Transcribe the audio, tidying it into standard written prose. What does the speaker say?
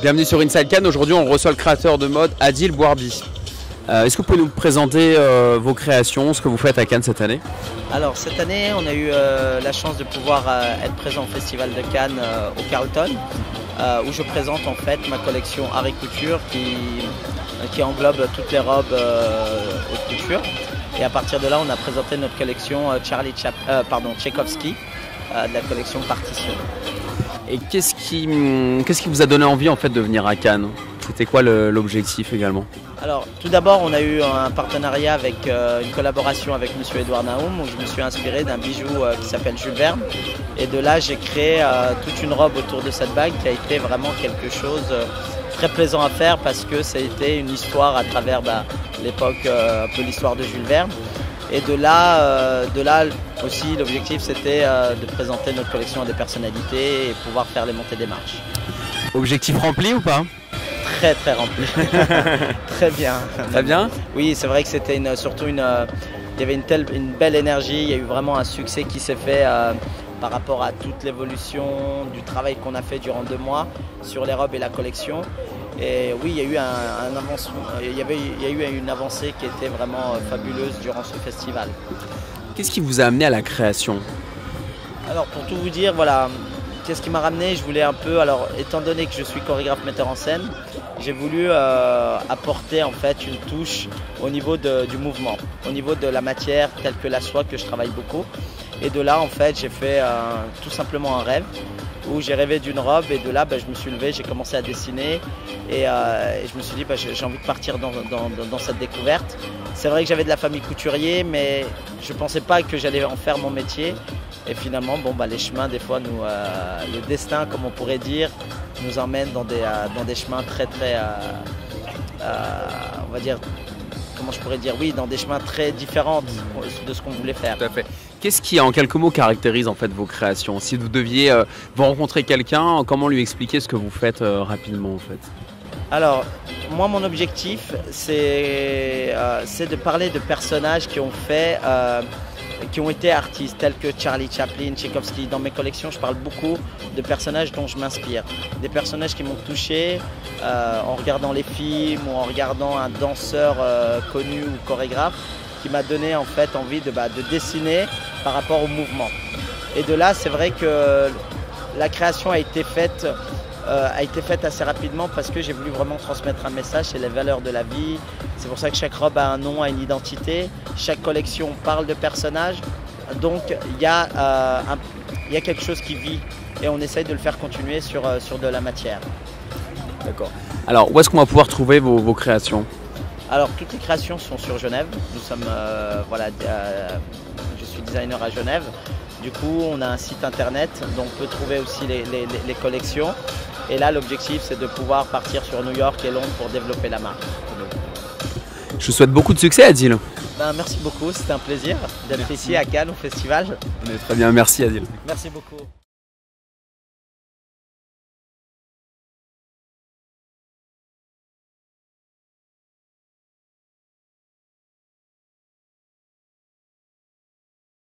Bienvenue sur Inside Cannes. Aujourd'hui, on reçoit le créateur de mode Adil Bouarbi. Est-ce que vous pouvez nous présenter vos créations, ce que vous faites à Cannes cette année? Alors cette année, on a eu la chance de pouvoir être présent au Festival de Cannes au Carlton, où je présente en fait ma collection art et couture qui englobe toutes les robes haute couture. Et à partir de là, on a présenté notre collection Tchaikovsky, de la collection Partition. Et qu'est-ce qui vous a donné envie en fait de venir à Cannes? C'était quoi l'objectif également? Alors tout d'abord, on a eu un partenariat avec une collaboration avec Monsieur Edouard Naoum, où je me suis inspiré d'un bijou qui s'appelle Jules Verne. Et de là, j'ai créé toute une robe autour de cette bague qui a été vraiment quelque chose très plaisant à faire, parce que ça a été une histoire à travers l'époque, un peu l'histoire de Jules Verne. Et de là aussi, l'objectif c'était de présenter notre collection à des personnalités et pouvoir faire les montées des marches. Objectif rempli ou pas? Très très rempli. Très bien. Très bien? Oui, c'est vrai que c'était surtout il y avait une belle énergie, il y a eu vraiment un succès qui s'est fait par rapport à toute l'évolution du travail qu'on a fait durant 2 mois sur les robes et la collection. Et oui, il y a eu il y a eu une avancée qui était vraiment fabuleuse durant ce festival. Qu'est-ce qui vous a amené à la création? Alors pour tout vous dire, voilà, qu'est-ce qui m'a ramené? Je voulais un peu, alors étant donné que je suis chorégraphe metteur en scène, j'ai voulu apporter en fait une touche au niveau du mouvement, au niveau de la matière telle que la soie, que je travaille beaucoup. Et de là en fait j'ai fait tout simplement un rêve, où j'ai rêvé d'une robe, et de là je me suis levé, j'ai commencé à dessiner et je me suis dit j'ai envie de partir dans cette découverte. C'est vrai que j'avais de la famille couturier, mais je ne pensais pas que j'allais en faire mon métier. Et finalement, les chemins, des fois, le destin, comme on pourrait dire, nous emmène dans des chemins très, on va dire, comment je pourrais dire, oui, dans des chemins très différents de ce qu'on voulait faire. Tout à fait. Qu'est-ce qui, en quelques mots, caractérise en fait vos créations? Si vous deviez vous rencontrer quelqu'un, comment lui expliquer ce que vous faites rapidement en fait? Alors, moi, mon objectif, c'est de parler de personnages qui ont été artistes, tels que Charlie Chaplin, Tchaikovsky. Dans mes collections, je parle beaucoup de personnages dont je m'inspire. Des personnages qui m'ont touché en regardant les films ou en regardant un danseur connu ou chorégraphe, qui m'a donné en fait envie de dessiner par rapport au mouvement. Et de là, c'est vrai que la création a été faite assez rapidement, parce que j'ai voulu vraiment transmettre un message, c'est les valeurs de la vie. C'est pour ça que chaque robe a un nom, a une identité. Chaque collection parle de personnages. Donc il y a quelque chose qui vit, et on essaye de le faire continuer sur de la matière. D'accord. Alors où est-ce qu'on va pouvoir trouver vos créations? Alors toutes les créations sont sur Genève. Nous sommes, je suis designer à Genève. Du coup, on a un site internet dont on peut trouver aussi les collections. Et là, l'objectif, c'est de pouvoir partir sur New York et Londres pour développer la marque. Je vous souhaite beaucoup de succès, Adil. Merci beaucoup, c'était un plaisir d'être ici à Cannes au festival. Très bien, merci Adil. Merci beaucoup.